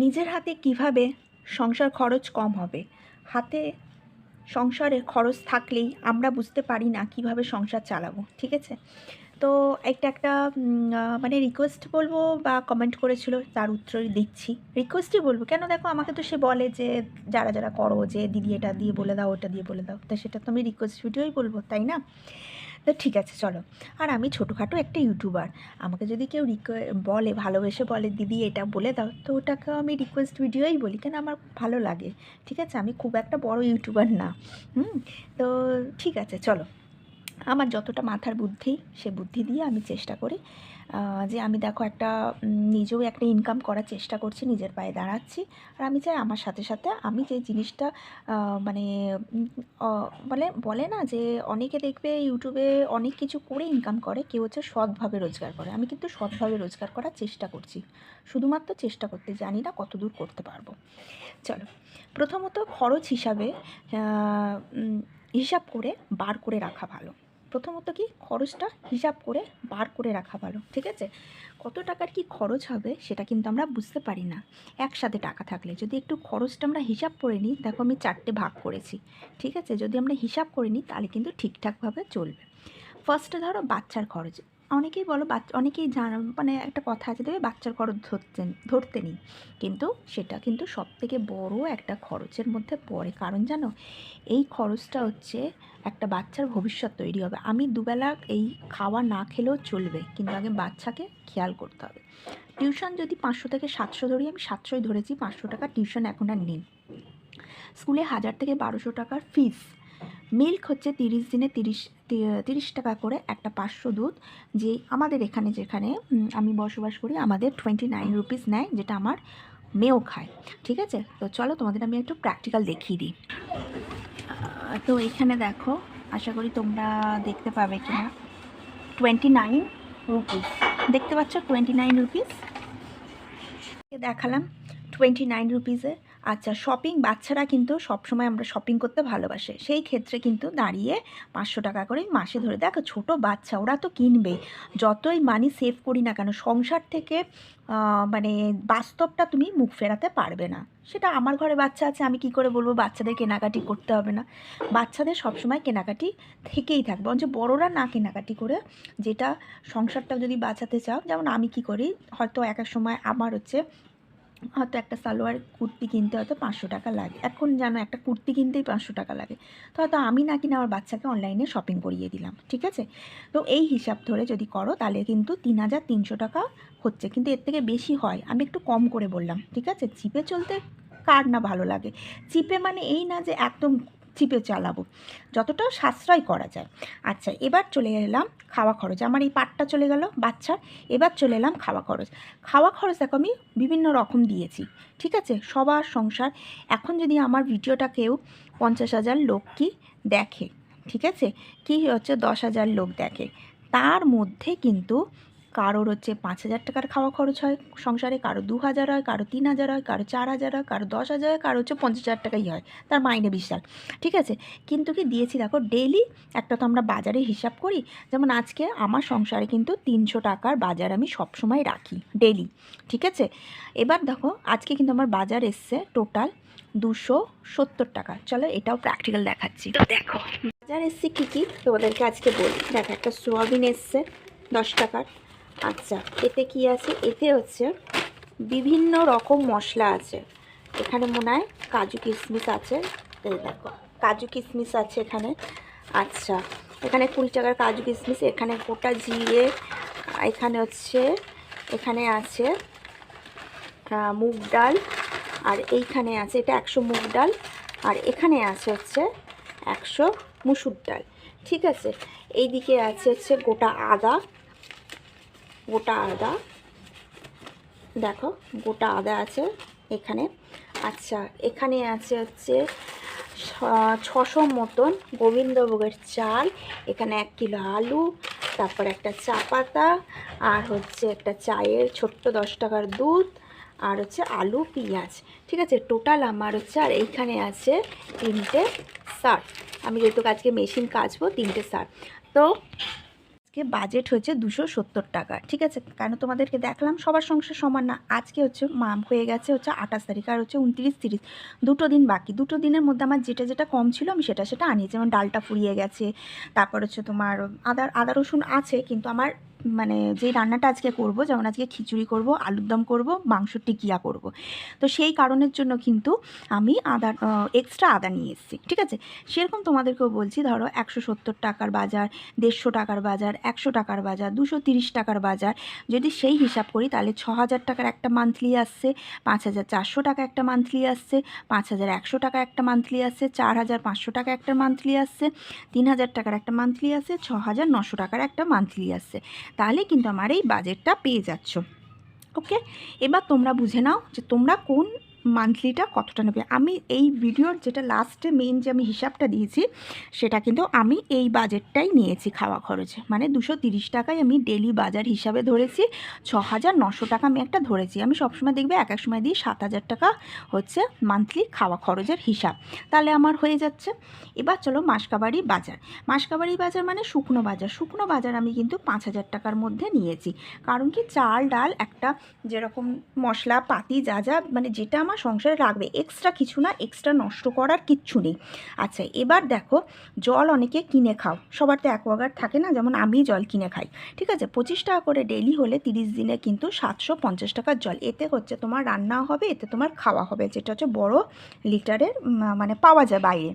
নিজের হাতে কিভাবে সংসার খরচ কম হবে। হাতে সংসারে খরচ থাকলেই আমরা বুঝতে পারি না কিভাবে সংসার চালাবো, ঠিক আছে। তো একটা মানে রিকোয়েস্ট বলবো বা কমেন্ট করেছিল, তার উত্তরই দিচ্ছি। রিকোয়েস্টই বলবো, কেন দেখো আমাকে তো সে বলে যে যারা যারা করো যে দিদি এটা দিয়ে বলে দাও, ওটা দিয়ে বলে দাও, তা সেটা তো আমি রিকোয়েস্ট ভিডিওই বলবো, তাই না। তো ঠিক আছে চলো। আর আমি ছোটোখাটো একটা ইউটিউবার, আমাকে যদি কেউ বলে, ভালোবেসে বলে দিদি এটা বলে দাও, তো ওটাকেও আমি রিকোয়েস্ট ভিডিওই বলি, কেন আমার ভালো লাগে, ঠিক আছে। আমি খুব একটা বড় ইউটিউবার না। তো ঠিক আছে চলো। আমার যতটা মাথার বুদ্ধি, সে বুদ্ধি দিয়ে আমি চেষ্টা করি যে আমি দেখো একটা নিজেও একটা ইনকাম করার চেষ্টা করছি, নিজের পায়ে দাঁড়াচ্ছি। আর আমি চাই আমার সাথে সাথে আমি যে জিনিসটা মানে বলে না যে অনেকে দেখবে ইউটিউবে অনেক কিছু করে ইনকাম করে, কেউ হচ্ছে সৎভাবে রোজগার করে। আমি কিন্তু সৎভাবে রোজগার করার চেষ্টা করছি, শুধুমাত্র চেষ্টা করতে, জানি না কত দূর করতে পারবো। চলো, প্রথমত খরচ হিসাব করে বার করে রাখা ভালো। প্রথমত কি, খরচটা হিসাব করে বার করে রাখা ভালো, ঠিক আছে। কত টাকার কি খরচ হবে সেটা কিন্তু আমরা বুঝতে পারি না একসাথে টাকা থাকলে। যদি একটু খরচটা আমরা হিসাব করে নিই, দেখো আমি 4টে ভাগ করেছি, ঠিক আছে। যদি আমরা হিসাব করে নিই তাহলে কিন্তু ঠিকঠাকভাবে চলবে। ফার্স্টে ধরো বাচ্চার খরচ। অনেকেই বলো অনেকেই মানে একটা কথা আছে, দেবে বাচ্চার খরচ ধরতে নেই, কিন্তু সেটা কিন্তু সবথেকে বড় একটা খরচের মধ্যে পড়ে। কারণ জানো, এই খরচটা হচ্ছে একটা বাচ্চার ভবিষ্যৎ তৈরি হবে। আমি দুবেলা এই খাওয়া না খেলেও চলবে, কিন্তু আগে বাচ্চাকে খেয়াল করতে হবে। টিউশন যদি 500 থেকে 700 ধরি, আমি 700ই ধরেছি, 500 টাকা টিউশন এখন আর নেই। স্কুলে 1000 থেকে 1200 টাকার ফিস। মিল্ক হচ্ছে 30 দিনে 30 টাকা করে একটা 500 দুধ, যে আমাদের এখানে যেখানে আমি বসবাস করি, আমাদের 29 রুপিস নেয়, যেটা আমার মেয়েও খায়, ঠিক আছে। তো চলো তোমাদের আমি একটু প্র্যাকটিক্যাল দেখিয়ে দিই। তো এখানে দেখো, আশা করি তোমরা দেখতে পাবে কিনা, 29 রুপিস দেখতে পাচ্ছ, 29 রুপিস দেখালাম, 29 রুপিসে। আচ্ছা, শপিং, বাচ্চারা কিন্তু সবসময় আমরা শপিং করতে ভালোবাসে, সেই ক্ষেত্রে কিন্তু দাঁড়িয়ে 500 টাকা করে মাসে ধরে। দেখো ছোট বাচ্চা, ওরা তো কিনবেই, যতই মানি সেভ করি না কেন, সংসার থেকে মানে বাস্তবটা তুমি মুখ ফেরাতে পারবে না। সেটা আমার ঘরে বাচ্চা আছে, আমি কি করে বলবো বাচ্চাদের কেনাকাটি করতে হবে না। বাচ্চাদের সবসময় কেনাকাটি থেকেই থাকবে, অথচ বড়রা না কেনাকাটি করে, যেটা সংসারটা যদি বাঁচাতে চাও। যেমন আমি কি করি, হয়তো এক এক সময় আমার হয়তো একটা সালোয়ার কুর্তি কিনতে হয়তো 500 টাকা লাগে। এখন জানো একটা কুর্তি কিনতেই 500 টাকা লাগে, তো হয়তো আমি না কিনে আমার বাচ্চাকে অনলাইনে শপিং করিয়ে দিলাম, ঠিক আছে। তো এই হিসাব ধরে যদি করো তাহলে কিন্তু 3300 টাকা হচ্ছে, কিন্তু এর থেকে বেশি হয়, আমি একটু কম করে বললাম, ঠিক আছে। চিপে চলতে কার না ভালো লাগে। চিপে মানে এই না যে একদম চিপে চালাবো, যতটা সাশ্রয় করা যায়। আচ্ছা, এবার চলে এলাম খাওয়া খরচ। আমার এই পাটটা চলে গেল বাচ্চার, এবার চলে এলাম খাওয়া খরচ। খাওয়া খরচ দেখো আমি বিভিন্ন রকম দিয়েছি, ঠিক আছে। সবার সংসার, এখন যদি আমার ভিডিওটা কেউ 50,000 লোক কি দেখে, ঠিক আছে, কি হচ্ছে 10,000 লোক দেখে, তার মধ্যে কিন্তু কারোর হচ্ছে 5,000 টাকার খাওয়া খরচ হয় সংসারে, কারো 2,000 হয়, কারো 3,000 হয়, কারো 4,000 হয়, কারো 10,000 হয়, কারো হচ্ছে 50,000 টাকাই হয়, তার মাইনে বিশাল, ঠিক আছে। কিন্তু কি দিয়েছি দেখো, ডেইলি একটা তো আমরা বাজারে হিসাব করি। যেমন আজকে আমার সংসারে কিন্তু 300 টাকার বাজার আমি সবসময় রাখি ডেইলি, ঠিক আছে। এবার দেখো আজকে কিন্তু আমার বাজার এসছে টোটাল 270 টাকা। চলো এটাও প্র্যাকটিক্যাল দেখাচ্ছি। তো দেখো বাজার এসছে কী কী তোমাদেরকে আজকে বলি। দেখো একটা সোয়াবিন এসছে 10 টাকার। আচ্ছা, এতে কি আছে, এতে হচ্ছে বিভিন্ন রকম মশলা আছে। এখানে মনে হয় কাজু কিশমিশ আছে, এই দেখো কাজু কিশমিশ আছে এখানে। আচ্ছা, এখানে 20 টাকার কাজু কিশমিশ, এখানে গোটা জিরে, এখানে হচ্ছে, এখানে আছে মুগ ডাল, আর এইখানে আছে এটা 100 মুগ ডাল, আর এখানে আছে হচ্ছে 100 মুসুর ডাল, ঠিক আছে। এইদিকে আছে হচ্ছে গোটা আদা, দেখো গোটা আদা আছে এখানে। আচ্ছা, এখানে আছে হচ্ছে 600 মতন গোবিন্দভোগের চাল, এখানে 1 কিলো আলু, তারপর একটা চা পাতা, আর হচ্ছে একটা চায়ের ছোট্ট 10 টাকার দুধ, আর হচ্ছে আলু পেঁয়াজ, ঠিক আছে। টোটাল আমার হচ্ছে, আর এইখানে আছে 3টে শার্ট। আমি যেহেতু আজকে মেশিন কাচবো, 3টে শার্ট। তো আজকে বাজেট হয়েছে 270 টাকা, ঠিক আছে? কেন তোমাদেরকে দেখলাম সবার সংসার সমান না। আজকে হচ্ছে হয়ে গেছে হচ্ছে 28 তারিখ, আর হচ্ছে 29, 30, 2 দিন বাকি। 2 দিনের মধ্যে আমার যেটা কম ছিল আমি সেটা আনিয়েছি। যেমন ডালটা ফুরিয়ে গেছে, তারপর হচ্ছে তোমার আদা রসুন আছে, কিন্তু আমার মানে যেই রান্নাটা আজকে করব, যেমন আজকে খিচুড়ি করব, আলুর দম করব, মাংসর টিকিয়া করব, তো সেই কারণের জন্য কিন্তু আমি এক্সট্রা আদা নিয়ে এসেছি, ঠিক আছে? সেরকম তোমাদেরকেও বলছি, ধরো 170 টাকার বাজার, 150 টাকার বাজার, 100 টাকার বাজার, 230 টাকার বাজার, যদি সেই হিসাব করি তাহলে 6000 টাকার একটা মান্থলি আসছে, 5400 টাকা একটা মান্থলি আসছে, 5100 টাকা একটা মান্থলি আসছে, 4500 টাকা একটা মান্থলি আসছে, 3000 টাকার একটা মান্থলি আসছে, 6900 টাকার একটা মান্থলি আসছে। তাহলে কিন্তু আমার এই বাজেটটা পেয়ে যাচ্ছ। ওকে, এবার তোমরা বুঝে নাও যে তোমরা কোন মান্থলিটা কতটা নেবে। আমি এই ভিডিওর যেটা লাস্টে মেন যে আমি হিসাবটা দিয়েছি, সেটা কিন্তু আমি এই বাজেটটাই নিয়েছি খাওয়া খরচে, মানে 230 টাকায় আমি ডেলি বাজার হিসাবে ধরেছি, 6900 টাকা আমি একটা ধরেছি। আমি সবসময় দেখবে এক সময় দিই 7000 টাকা হচ্ছে মান্থলি খাওয়া খরচের হিসাব, তাহলে আমার হয়ে যাচ্ছে। এবার চলো মাসকাবারি বাজার। মাসকাবারি বাজার মানে শুকনো বাজার। শুকনো বাজার আমি কিন্তু 5000 টাকার মধ্যে নিয়েছি, কারণ কি চাল ডাল একটা যেরকম মশলা পাতি যা যা মানে যেটা আমার সংসারে রাখবে, এক্সট্রা কিছু না, এক্সট্রা নষ্ট করার কিচ্ছু নেই। আচ্ছা, এবার দেখো, জল অনেকে কিনে খাও, সবার তো অ্যাকোয়াগার্ড থাকে না, যেমন আমি জল কিনে খাই, ঠিক আছে? 25 টাকা করে ডেলি হলে 30 দিনে কিন্তু 750 টাকার জল। এতে হচ্ছে তোমার রান্না হবে, এতে তোমার খাওয়া হবে, যেটা হচ্ছে বড় লিটারের মানে পাওয়া যায় বাইরে,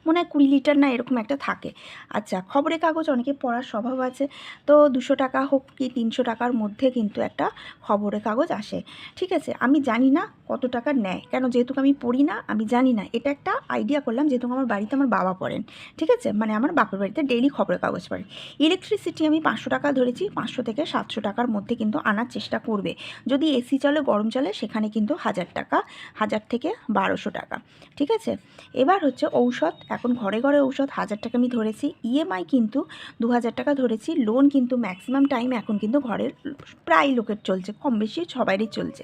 মনে হয় 20 লিটার না এরকম একটা থাকে। আচ্ছা, খবরের কাগজ অনেকে পড়ার স্বভাব আছে, তো 200 টাকা হোক কি 300 টাকার মধ্যে কিন্তু একটা খবরের কাগজ আসে, ঠিক আছে? আমি জানি না কত টাকা নেয়, কেন যেহেতু আমি পড়ি না, আমি জানি না। এটা একটা আইডিয়া করলাম, যেহেতু আমার বাড়িতে আমার বাবা পড়েন, ঠিক আছে? মানে আমার বাপের বাড়িতে ডেইলি খবরের কাগজ পড়ে। ইলেকট্রিসিটি আমি 500 টাকা ধরেছি, 500 থেকে 700 টাকার মধ্যে কিন্তু আনার চেষ্টা করবে। যদি এসি চলে, গরম চলে, সেখানে কিন্তু 1000 টাকা, 1000 থেকে 1200 টাকা, ঠিক আছে? এবার হচ্ছে ঔষধ, এখন ঘরে ঘরে ঔষধ 1000 টাকা আমি ধরেছি। ইএমআই কিন্তু 2000 টাকা ধরেছি। লোন কিন্তু ম্যাক্সিমাম টাইম এখন কিন্তু ঘরের প্রায় লোকের চলছে, কম বেশি সবারই চলছে।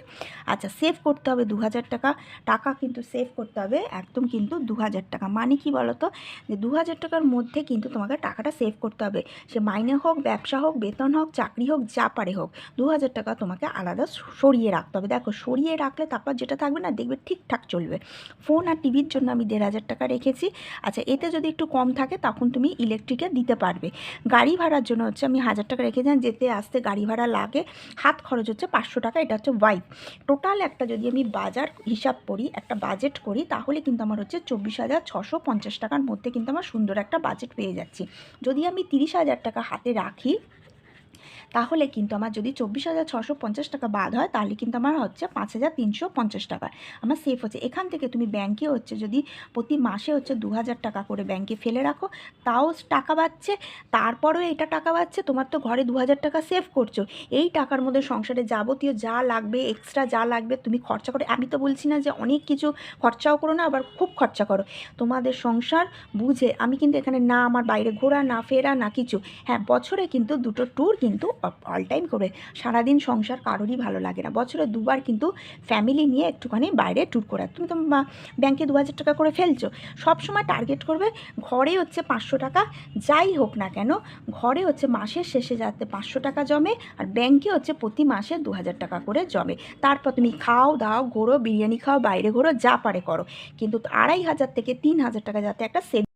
আচ্ছা, সেভ করতে হবে 2000 টাকা, টাকা কিন্তু সেভ করতে হবে একদম কিন্তু 2000 টাকা। মানে কি বলতো, যে 2000 টাকার মধ্যে কিন্তু তোমাকে টাকাটা সেভ করতে হবে, সে মাইনে হোক, ব্যবসা হোক, বেতন হোক, চাকরি হোক, যা পারে হোক, 2000 টাকা তোমাকে আলাদা সরিয়ে রাখতে হবে। দেখো, সরিয়ে রাখলে তারপর যেটা থাকবে না, দেখবে ঠিকঠাক চলবে। ফোন আর টিভির জন্য আমি 1500 টাকা রেখেছি। আচ্ছা, এতে যদি একটু কম থাকে তখন তুমি ইলেকট্রিকে দিতে পারবে। গাড়ি ভাড়ার জন্য হচ্ছে আমি 1000 টাকা রেখে যান, যেতে আসতে গাড়ি ভাড়া লাগে, হাত খরচ হচ্ছে 500 টাকা, এটা হচ্ছে ওয়াইফ। টোটাল একটা যদি আমি বাজার হিসাব করি, একটা বাজেট করি, তাহলে কিন্তু আমার হচ্ছে 24,650 টাকার মধ্যে কিন্তু আমার সুন্দর একটা বাজেট পেয়ে যাচ্ছি। যদি আমি 30,000 টাকা হাতে রাখি, তাহলে কিন্তু আমার যদি 24,650 টাকা বাদ হয়, তাহলে কিন্তু আমার হচ্ছে 5,350 টাকা আমার সেফ হচ্ছে। এখান থেকে তুমি ব্যাংকে হচ্ছে যদি প্রতি মাসে হচ্ছে 2000 টাকা করে ব্যাংকে ফেলে রাখো, তাও টাকা বাঁচছে, তারপরেও এটা টাকা বাঁচছে, তোমার তো ঘরে 2000 টাকা সেভ করছো। এই টাকার মধ্যে সংসারে যাবতীয় যা লাগবে, এক্সট্রা যা লাগবে তুমি খরচা করো। আমি তো বলছি না যে অনেক কিছু খরচাও করো না, আবার খুব খরচা করো, তোমাদের সংসার বুঝে। আমি কিন্তু এখানে না আমার বাইরে ঘোরা, না ফেরা, না কিছু। হ্যাঁ, বছরে কিন্তু 2টো ট্যুর কিন্তু অল টাইম করে, সারাদিন সংসার কারোরই ভালো লাগে না, বছরে 2বার কিন্তু ফ্যামিলি নিয়ে একটুখানি বাইরে ট্যুর করে। তুমি তো ব্যাংকে 2000 টাকা করে ফেলছো, সবসময় টার্গেট করবে ঘরে হচ্ছে 500 টাকা, যাই হোক না কেন, ঘরে হচ্ছে মাসের শেষে যাতে 500 টাকা জমে, আর ব্যাংকে হচ্ছে প্রতি মাসে 2000 টাকা করে জমে। তারপর তুমি খাও দাও, ঘোরো, বিরিয়ানি খাও, বাইরে ঘোরো, যা পারে করো, কিন্তু 2500 থেকে 3000 টাকা যাতে একটা সেভ